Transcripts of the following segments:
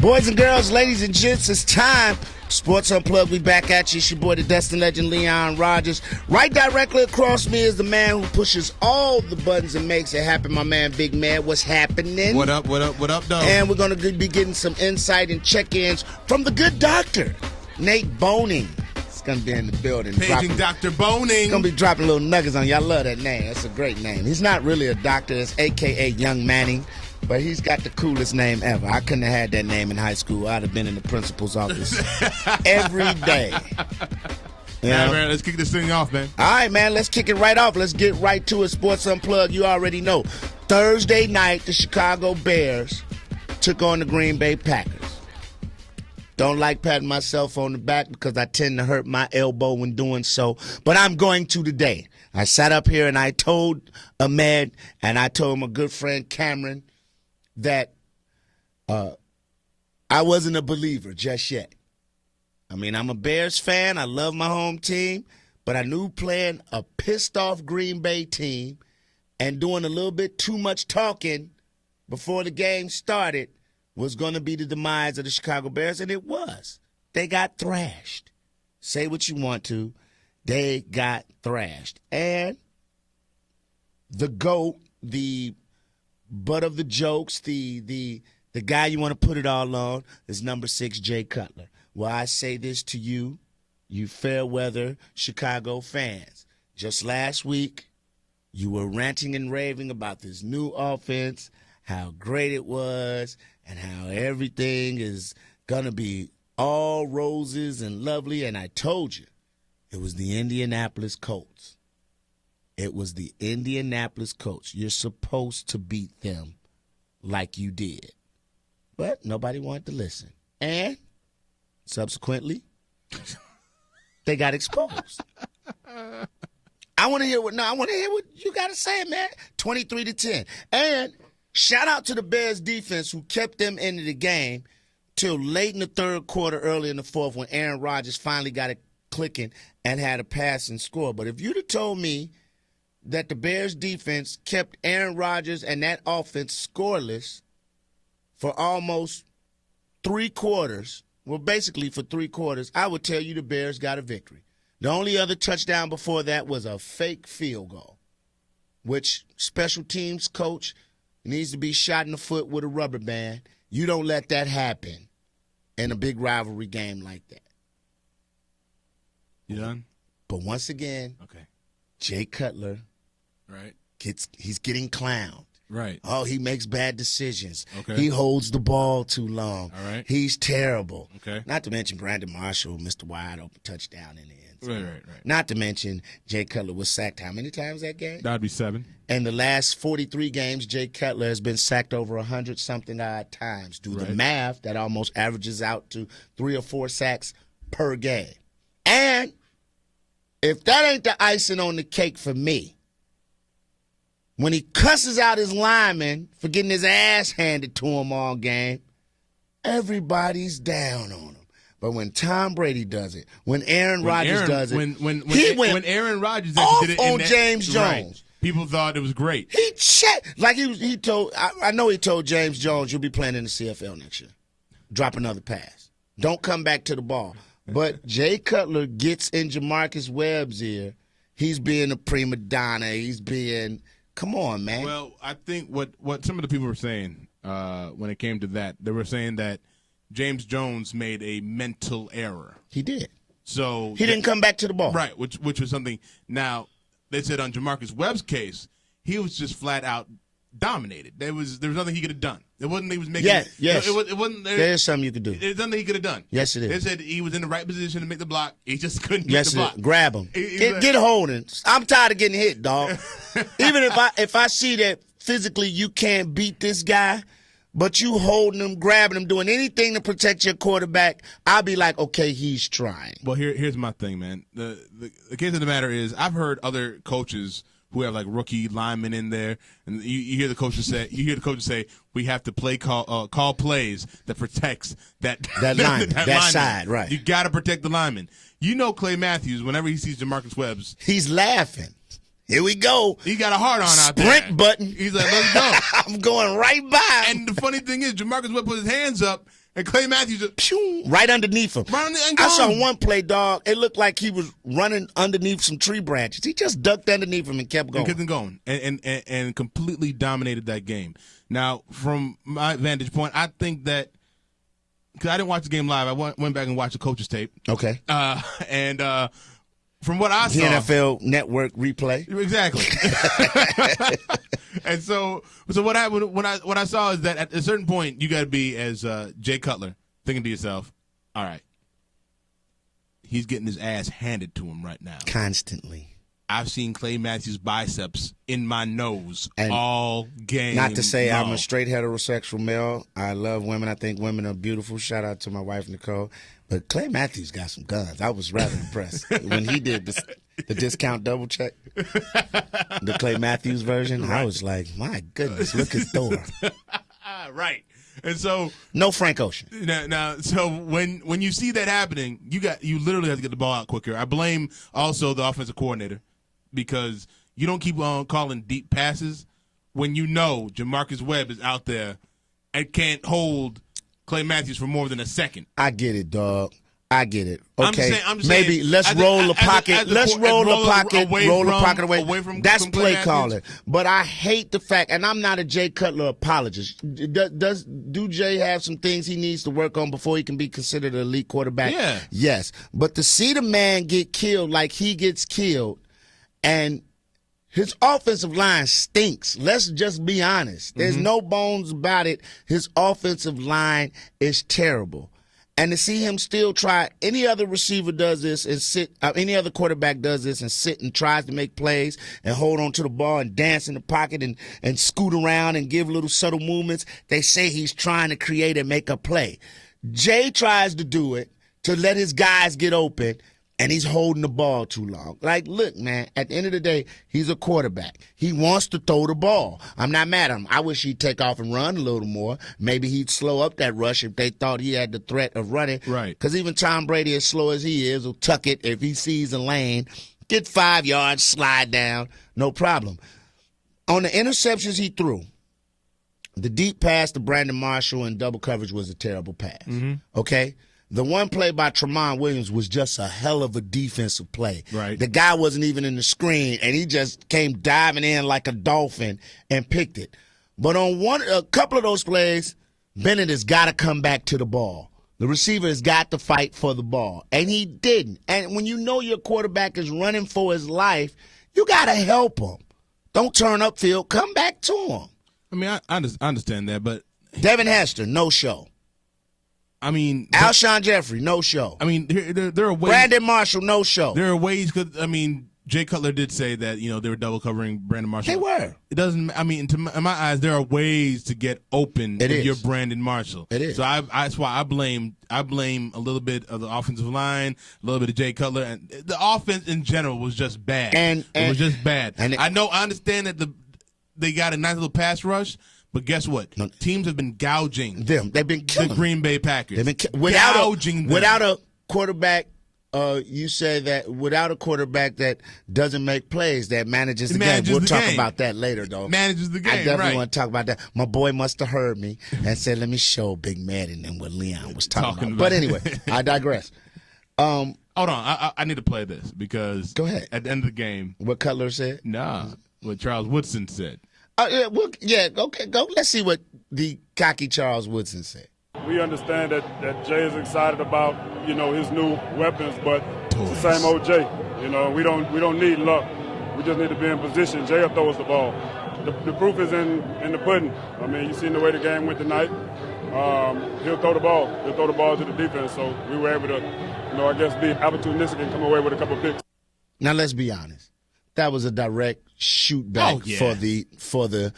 Boys and girls, ladies and gents, it's time. Sports Unplugged, we back at you. It's your boy, the Destin legend, Leon Rogers. Right directly across me is the man who pushes all the buttons and makes it happen, my man, Big Man. What's happening? What up, dog? And we're going to be getting some insight and check-ins from the good doctor, Nate Boning. It's going to be in the building. Paging Dr. Boning. He's going to be dropping little nuggets on you. I love that name. That's a great name. He's not really a doctor. It's a.k.a. Young Manning. But he's got the coolest name ever. I couldn't have had that name in high school. I'd have been in the principal's office every day. Man, let's kick this thing off, man. All right, man, let's kick it right off. Let's get right to it. Sports Unplugged, you already know. Thursday night, the Chicago Bears took on the Green Bay Packers. Don't like patting myself on the back because I tend to hurt my elbow when doing so, but I'm going to today. I sat up here and I told Ahmed and I told my good friend Cameron that I wasn't a believer just yet. I mean, I'm a Bears fan. I love my home team. But I knew playing a pissed-off Green Bay team and doing a little bit too much talking before the game started was going to be the demise of the Chicago Bears, and it was. They got thrashed. Say what you want to. They got thrashed. And the GOAT, the butt of the jokes, the guy you want to put it all on is number 6, Jay Cutler. Well, I say this to you, you fair weather Chicago fans. Just last week, you were ranting and raving about this new offense, how great it was, and how everything is going to be all roses and lovely. And I told you, it was the Indianapolis Colts. It was the Indianapolis Colts. You're supposed to beat them like you did. But nobody wanted to listen. And subsequently, they got exposed. I want to hear what you got to say, man. 23-10. And shout out to the Bears defense who kept them into the game till late in the third quarter, early in the fourth, when Aaron Rodgers finally got it clicking and had a passing score. But if you'd have told me that the Bears defense kept Aaron Rodgers and that offense scoreless for almost 3 quarters, well, basically for 3 quarters, I would tell you the Bears got a victory. The only other touchdown before that was a fake field goal, which special teams coach needs to be shot in the foot with a rubber band. You don't let that happen in a big rivalry game like that. You done? But once again, okay, Jay Cutler, right? He's getting clowned. Right. Oh, he makes bad decisions. Okay. He holds the ball too long. All right. He's terrible. Okay. Not to mention Brandon Marshall missed a wide open touchdown in the end zone. Right. Not to mention Jay Cutler was sacked how many times that game? That'd be 7. In the last 43 games, Jay Cutler has been sacked over 100-something odd times. Do the math, that almost averages out to 3 or 4 sacks per game. And if that ain't the icing on the cake for me, when he cusses out his lineman for getting his ass handed to him all game, everybody's down on him. But when Tom Brady does it, when Aaron Rodgers does it, when Aaron Rodgers off did it on James Jones. People thought it was great. He checked. Like he told, I know he told James Jones, you'll be playing in the CFL next year. Drop another pass. Don't come back to the ball. But Jay Cutler gets in Jamarcus Webb's ear. He's being a prima donna. He's being, come on, man. Well, I think what some of the people were saying when it came to that, they were saying that James Jones made a mental error. He did. So he didn't come back to the ball. Right, which was something. Now, they said on Jamarcus Webb's case, he was just flat out dominated. There was nothing he could have done. It wasn't he was making. Yes. It wasn't. There's something you could do. There's nothing he could have done. Yes, it is. They said he was in the right position to make the block. He just couldn't get the block. Grab him. Get holding. I'm tired of getting hit, dog. Even if I see that physically you can't beat this guy, but you holding him, grabbing him, doing anything to protect your quarterback, I'll be like, okay, he's trying. Well, here's my thing, man. The case of the matter is, I've heard other coaches who have like rookie linemen in there, and you hear the coaches say, we have to call plays that protects that lineman, that lineman. side, right? You got to protect the lineman. You know, Clay Matthews, whenever he sees Jamarcus Webb's, he's laughing. Here we go. He got a hard on out there. Sprint button. He's like, let's go. I'm going right by him. And the funny thing is, Jamarcus Webb put his hands up, And Clay Matthews just pew, right underneath him. I saw one play, dog. It looked like he was running underneath some tree branches. He just ducked underneath him and kept going. And kept going. And completely dominated that game. Now, from my vantage point, I think that because I didn't watch the game live, I went back and watched the coach's tape. Okay. From what I saw, the NFL Network replay. Exactly. And so what happened when I saw is that at a certain point you got to be as Jay Cutler thinking to yourself, all right, he's getting his ass handed to him right now. Constantly. I've seen Clay Matthews' biceps in my nose and all game. Not to say long. I'm a straight heterosexual male. I love women. I think women are beautiful. Shout out to my wife, Nicole. But Clay Matthews got some guns. I was rather impressed when he did the discount double check, the Clay Matthews version. Right. I was like, my goodness, look at Thor. Right. And so no Frank Ocean. Now, so when you see that happening, you literally have to get the ball out quicker. I blame also the offensive coordinator because you don't keep on calling deep passes when you know Jamarcus Webb is out there and can't hold Clay Matthews for more than a second. I get it, dog. I get it. Okay, I'm just maybe saying, let's roll the pocket. Let's roll the pocket. Roll the pocket away from. That's from play Matthews. calling. But I hate the fact, and I'm not a Jay Cutler apologist. Do Jay have some things he needs to work on before he can be considered an elite quarterback? Yeah. Yes. But to see the man get killed like he gets killed, and his offensive line stinks. Let's just be honest. There's no bones about it. His offensive line is terrible. And to see him still try, any other receiver does this and sit, any other quarterback does this and sit and tries to make plays and hold on to the ball and dance in the pocket and scoot around and give little subtle movements. They say he's trying to create and make a play. Jay tries to do it to let his guys get open, and he's holding the ball too long. Like, look, man, at the end of the day, he's a quarterback. He wants to throw the ball. I'm not mad at him. I wish he'd take off and run a little more. Maybe he'd slow up that rush if they thought he had the threat of running. Right. Because even Tom Brady, as slow as he is, will tuck it if he sees a lane, get 5 yards, slide down, no problem. On the interceptions he threw, the deep pass to Brandon Marshall in double coverage was a terrible pass. Okay? The one play by Tramon Williams was just a hell of a defensive play. Right. The guy wasn't even in the screen, and he just came diving in like a dolphin and picked it. But on a couple of those plays, Bennett has got to come back to the ball. The receiver has got to fight for the ball, and he didn't. And when you know your quarterback is running for his life, you got to help him. Don't turn upfield. Come back to him. I mean, I understand that, but Devin Hester, no show. I mean, Alshon Jeffrey, no show. I mean, there are ways. Brandon Marshall, no show. There are ways. Cause I mean, Jay Cutler did say that they were double covering Brandon Marshall. They were. It doesn't. I mean, in my eyes, there are ways to get open if you're Brandon Marshall. It is. So that's why I blame a little bit of the offensive line, a little bit of Jay Cutler, and the offense in general was just bad. It was just bad. And I understand that they got a nice little pass rush. But guess what? Teams have been gouging them. They've been killing the Green Bay Packers. They've been gouging them. Without a quarterback, you say that without a quarterback that doesn't make plays, that manages the game. We'll talk about that later, though. Manages the game, I definitely want to talk about that. My boy must have heard me and said, let me show Big Mad and then what Leon was talking about. But anyway, I digress. Hold on. I need to play this because go ahead. At the end of the game. What Cutler said? Nah, what Charles Woodson said. Okay, go. Let's see what the cocky Charles Woodson said. We understand that Jay is excited about, his new weapons, but it's the same old Jay. We don't need luck. We just need to be in position. Jay will throw us the ball. The proof is in the pudding. I mean, you seen the way the game went tonight. He'll throw the ball. He'll throw the ball to the defense. So we were able to, I guess, be opportunistic and come away with a couple of picks. Now let's be honest. That was a direct shoot back for the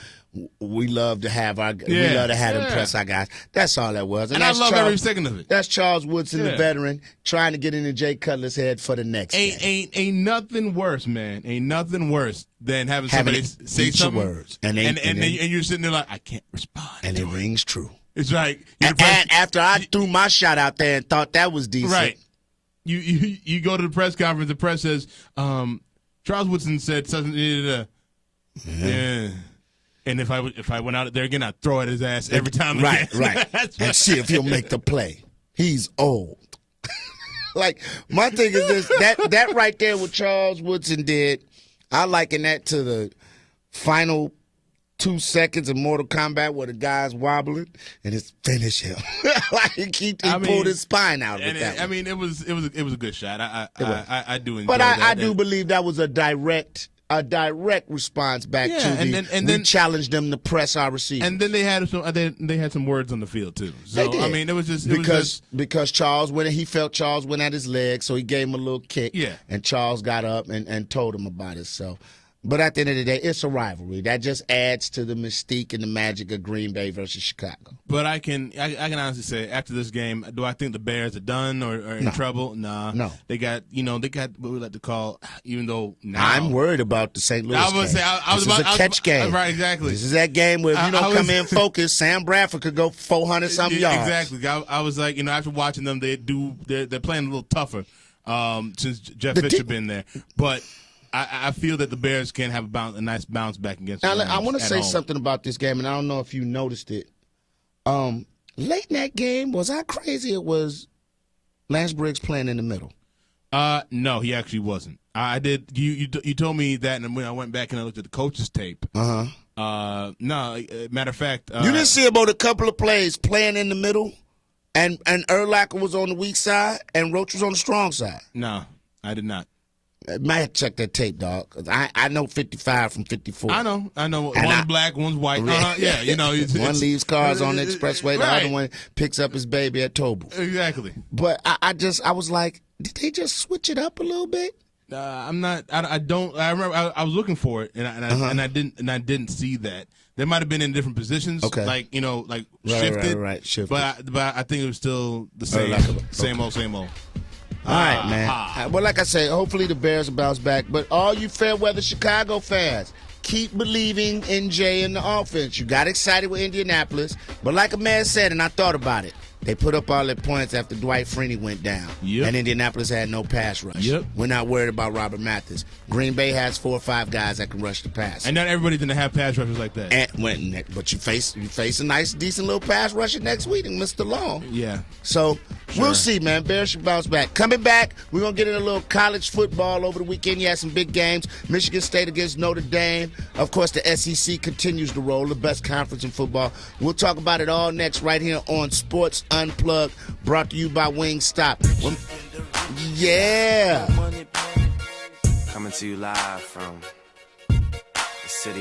we love to have impress our guys. That's all that was. And I love every second of it. That's Charles Woodson, the veteran, trying to get into Jay Cutler's head for the next game. Ain't nothing worse, man. Ain't nothing worse than having somebody say something words. And you're sitting there like, I can't respond. And it rings true. It's like and after I threw my shot out there and thought that was decent. Right. You go to the press conference, the press says, Charles Woodson said something. And if I went out there again, I'd throw at his ass every time again. Right. And see if he'll make the play. He's old. Like, my thing is this, that right there what Charles Woodson did, I liken that to the final 2 seconds of Mortal Kombat where the guy's wobbling and it's finish him. Like he pulled his spine out of it. I mean, it was a good shot. I do enjoy but that. I do believe that was a direct response back to we challenged them to press our receivers. And then they had some words on the field too. So they did. I mean, it was just because Charles he felt Charles went at his leg, so he gave him a little kick. Yeah. And Charles got up and told him about it. So, but at the end of the day, it's a rivalry that just adds to the mystique and the magic of Green Bay versus Chicago. But I can honestly say after this game, do I think the Bears are done or in trouble? Nah. No. They got what we like to call, even though now I'm worried about the St. Louis game. This is a catch game. Right, exactly. This is that game where if you don't come in focused, Sam Bradford could go 400-something yards. Exactly. I was like, after watching them, they're playing a little tougher since Jeff Fisher been there. But I feel that the Bears can have a nice bounce back against the Rams. Now, I want to say home. something about this game, and I don't know if you noticed it. Late in that game, was I crazy? It was Lance Briggs playing in the middle. No, he actually wasn't. I did. You told me that, and when I went back and I looked at the coach's tape. No, matter of fact, you didn't see about a couple of plays playing in the middle, and Urlacher was on the weak side, and Roach was on the strong side. No, I did not. Might have to check that tape, dog. I know 55 from 54. I know. One's black, one's white. Yeah, one leaves cars on the expressway, the other one picks up his baby at Toble. Exactly. But I was like, did they just switch it up a little bit? I'm not. I don't. I remember I was looking for it, and I didn't see that. They might have been in different positions, like shifted. Right, shifted. But I think it was still the same old. All right, man. Well, like I say, hopefully the Bears will bounce back. But all you fair-weather Chicago fans, keep believing in Jay and the offense. You got excited with Indianapolis. But like a man said, and I thought about it, they put up all their points after Dwight Freeney went down. Yep. And Indianapolis had no pass rush. Yep. We're not worried about Robert Mathis. Green Bay has 4 or 5 guys that can rush the pass. And not everybody didn't have pass rushers like that. But you face a nice, decent little pass rusher next week and Mr. Long. Yeah. So we'll see, man. Bears should bounce back. Coming back, we're going to get in a little college football over the weekend. You had some big games. Michigan State against Notre Dame. Of course, the SEC continues to roll, the best conference in football. We'll talk about it all next right here on Sports Unplugged, brought to you by Wingstop. Yeah. Coming to you live from